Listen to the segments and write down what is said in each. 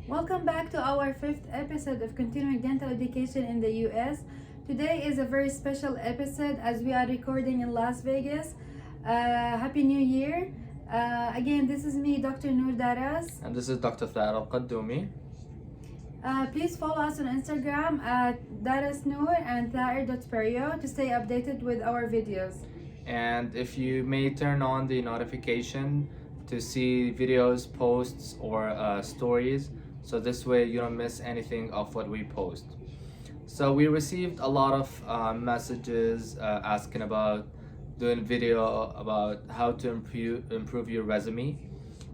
Welcome back to our fifth episode of Continuing Dental Education in the US. Today is a very special episode as we are recording in Las Vegas. Happy New Year. Again, this is me, Dr. Noor Daras. And this is Dr. Thad Al-Qaddoumi. Please follow us on Instagram at darasnoor and thair.perio to stay updated with our videos. And if you may turn on the notification to see videos, posts, or stories, so this way you don't miss anything of what we post. So we received a lot of messages asking about doing video about how to improve your resume,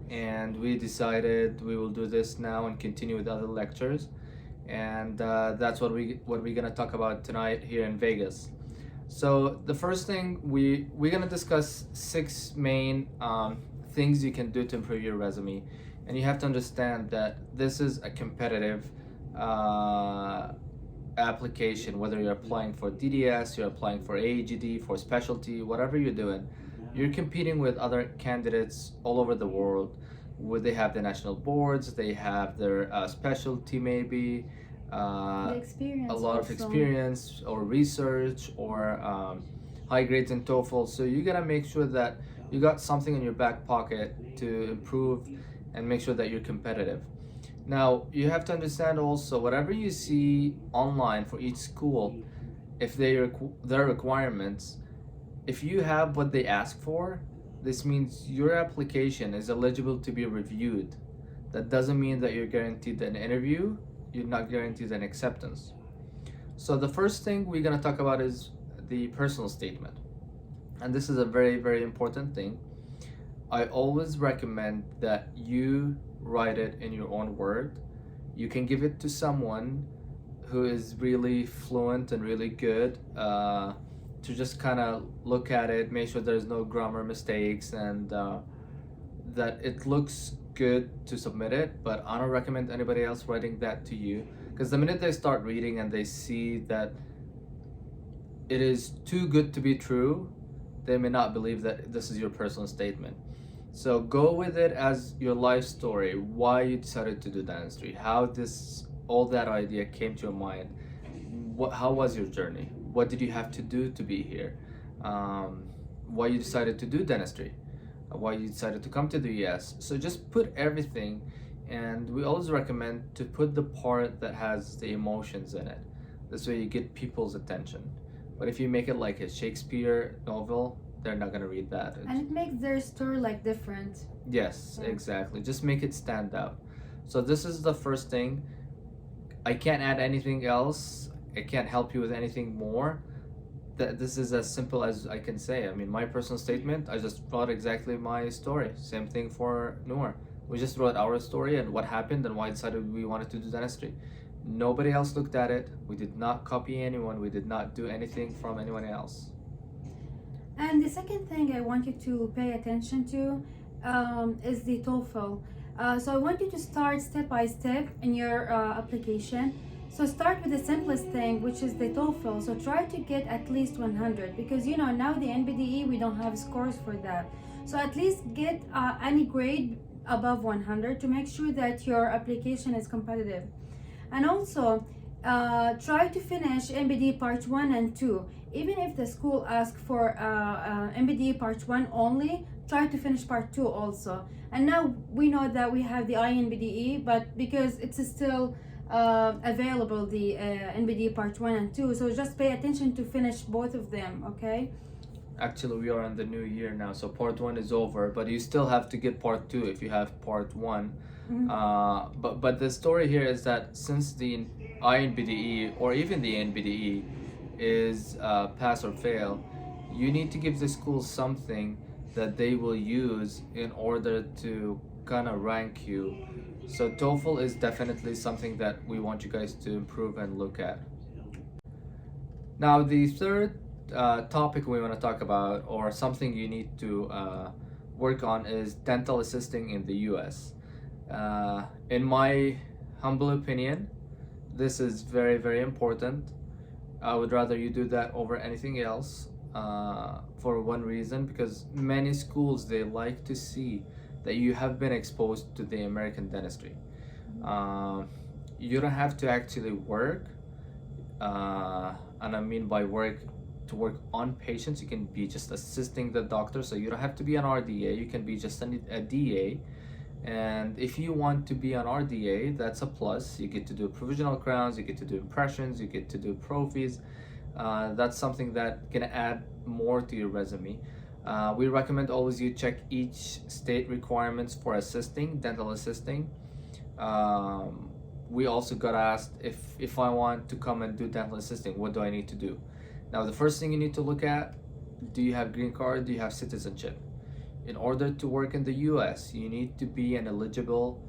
and we decided we will do this now and continue with other lectures, and that's what we're gonna talk about tonight here in Vegas. So the first thing we're gonna discuss six main things you can do to improve your resume, and you have to understand that this is a competitive application. Whether you're applying for DDS, you're applying for AGD, for specialty, whatever you're doing, you're competing with other candidates all over the world. Where they have the national boards, they have their specialty maybe. Experience A lot of also. experience or research or high grades in TOEFL. So you gotta make sure that you got something in your back pocket to improve and make sure that you're competitive. Now you have to understand also whatever you see online for each school, if their requirements, if you have what they ask for, this means your application is eligible to be reviewed. That doesn't mean that you're guaranteed an interview, you're not guaranteed an acceptance. So the first thing we're going to talk about is the personal statement. And this is a very, very important thing. I always recommend that you write it in your own word. You can give it to someone who is really fluent and really good to just kind of look at it, make sure there's no grammar mistakes, and that it looks good to submit it. But I don't recommend anybody else writing that to you, because the minute they start reading and they see that it is too good to be true, they may not believe that this is your personal statement. So go with it as your life story, why you decided to do dentistry, how all that idea came to your mind, how was your journey, what did you have to do to be here, why you decided to do dentistry, why you decided to come to the US. So just put everything, and we always recommend to put the part that has the emotions in it. This way you get people's attention. But if you make it like a Shakespeare novel, they're not gonna read that. And it makes their story like different. Yes, Yeah. exactly. Just make it stand out. So this is the first thing. I can't add anything else. I can't help you with anything more. That this is as simple as I can say. I mean, my personal statement, I just wrote exactly my story. Same thing for Noor. We just wrote our story and what happened and why I decided we wanted to do dentistry. Nobody else looked at it. We did not copy anyone. We did not do anything from anyone else. And the second thing I want you to pay attention to is the TOEFL. So I want you to start step by step in your application. So start with the simplest thing, which is the TOEFL. So try to get at least 100, because now the NBDE, we don't have scores for that. So at least get any grade above 100 to make sure that your application is competitive. And also try to finish NBD Part 1 and 2. Even if the school asks for NBD Part 1 only, try to finish Part 2 also. And now we know that we have the INBDE, but because it's still available, the NBD Part 1 and 2, so just pay attention to finish both of them, okay? Actually, we are in the new year now, so part one is over, but you still have to get part two if you have part one. But the story here is that since the INBDE or even the NBDE is pass or fail, you need to give the school something that they will use in order to kind of rank you. So TOEFL is definitely something that we want you guys to improve and look at. Now the third topic we want to talk about, or something you need to work on, is dental assisting in the US. In my humble opinion, this is very, very important. I would rather you do that over anything else for one reason, because many schools, they like to see that you have been exposed to the American dentistry. Um, you don't have to actually work, and I mean by work, to work on patients. You can be just assisting the doctor, so you don't have to be an RDA. You can be just a DA. And if you want to be an RDA, that's a plus. You get to do provisional crowns, you get to do impressions, you get to do prophies. That's something that can add more to your resume. We recommend always you check each state requirements for assisting, dental assisting. Um, we also got asked if I want to come and do dental assisting, what do I need to do? Now, the first thing you need to look at, do you have green card? Do you have citizenship? In order to work in the US, you need to be an eligible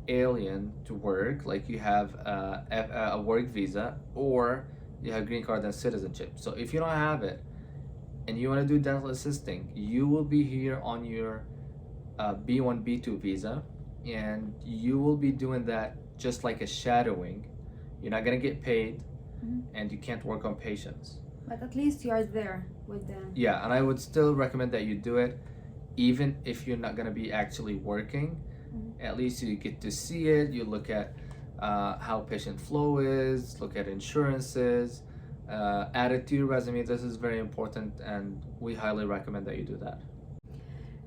alien to work, like you have a work visa or you have green card and citizenship. So if you don't have it and you want to do dental assisting, you will be here on your B1, B2 visa, and you will be doing that just like a shadowing. You're not going to get paid, and you can't work on patients. But at least you are there with them. Yeah, and I would still recommend that you do it even if you're not going to be actually working. At least you get to see it. You look at how patient flow is, look at insurances, add it to your resume. This is very important, and we highly recommend that you do that.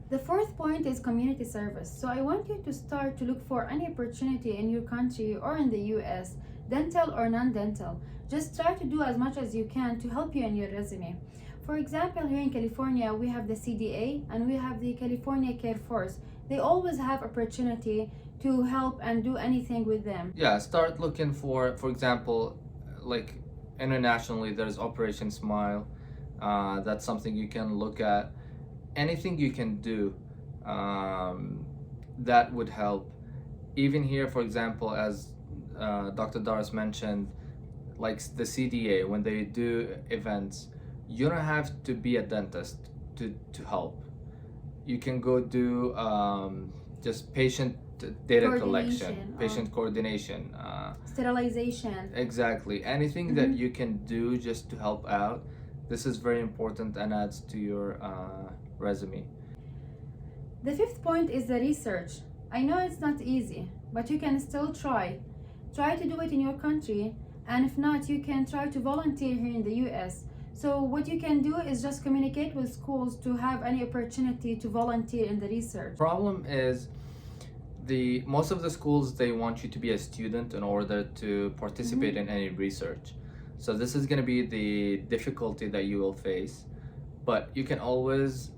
The fourth point is community service. So I want you to start to look for any opportunity in your country or in the US, dental or non-dental. Just try to do as much as you can to help you in your resume. For example, here in California, we have the CDA and we have the California Care Force. They always have opportunity to help and do anything with them. Yeah, start looking for example, like internationally, there's Operation Smile. That's something you can look at. Anything you can do that would help. Even here, for example, as Dr. Doris mentioned, like the CDA, when they do events, you don't have to be a dentist to help. You can go do just patient data collection, patient coordination, sterilization. Exactly. Anything that you can do just to help out, this is very important and adds to your resume. The fifth point is the research. I know it's not easy, but you can still try. Try to do it in your country, and if not, you can try to volunteer here in the US. So what you can do is just communicate with schools to have any opportunity to volunteer in the research. Problem is most of the schools, they want you to be a student in order to participate in any research. So this is going to be the difficulty that you will face, but you can always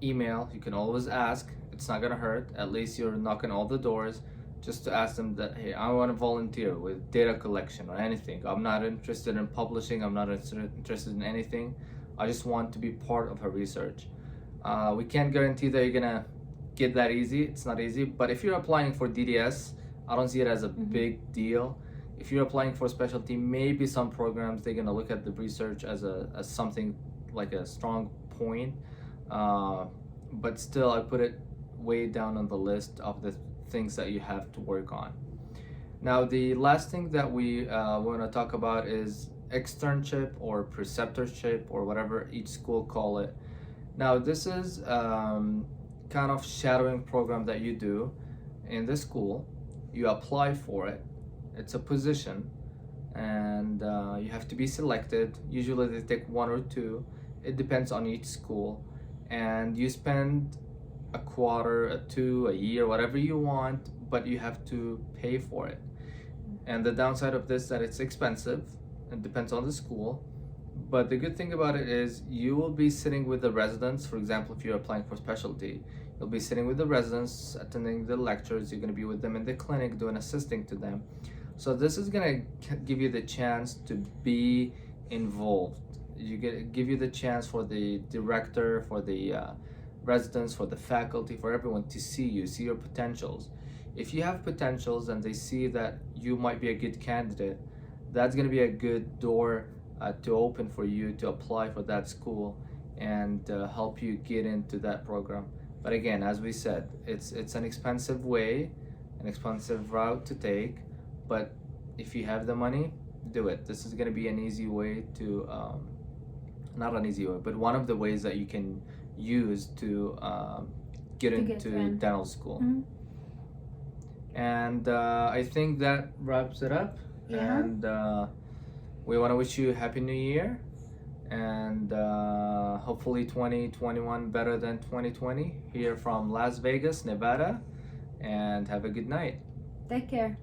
email, you can always ask. It's not going to hurt. At least you're knocking all the doors just to ask them that, hey, I want to volunteer with data collection or anything. I'm not interested in publishing. I'm not interested in anything. I just want to be part of a research. We can't guarantee that you're going to get that easy. It's not easy. But if you're applying for DDS, I don't see it as a big deal. If you're applying for specialty, maybe some programs, they're going to look at the research as something like a strong point. But still, I put it way down on the list of the things that you have to work on. Now, the last thing that we want to talk about is externship or preceptorship or whatever each school call it. Now, this is kind of shadowing program that you do in the school. You apply for it. It's a position, and you have to be selected. Usually they take 1 or 2. It depends on each school, and you spend a quarter, a 2, a year, whatever you want, but you have to pay for it. And the downside of this, that it's expensive. It depends on the school. But the good thing about it is you will be sitting with the residents. For example, if you're applying for specialty, you'll be sitting with the residents, attending the lectures. You're going to be with them in the clinic, doing assisting to them. So this is going to give you the chance to be involved. Give you the chance for the director, for the residents, for the faculty, for everyone to see you, see your potentials. If you have potentials and they see that you might be a good candidate, that's going to be a good door to open for you to apply for that school and help you get into that program. But again, as we said, it's an expensive way, an expensive route to take, but if you have the money, do it. This is going to be an easy way to, not an easy way, but one of the ways that you can use to get into dental school. And I think that wraps it up. Yeah. And we want to wish you a happy new year, and hopefully 2021 better than 2020 here from Las Vegas, Nevada. And have a good night. Take care.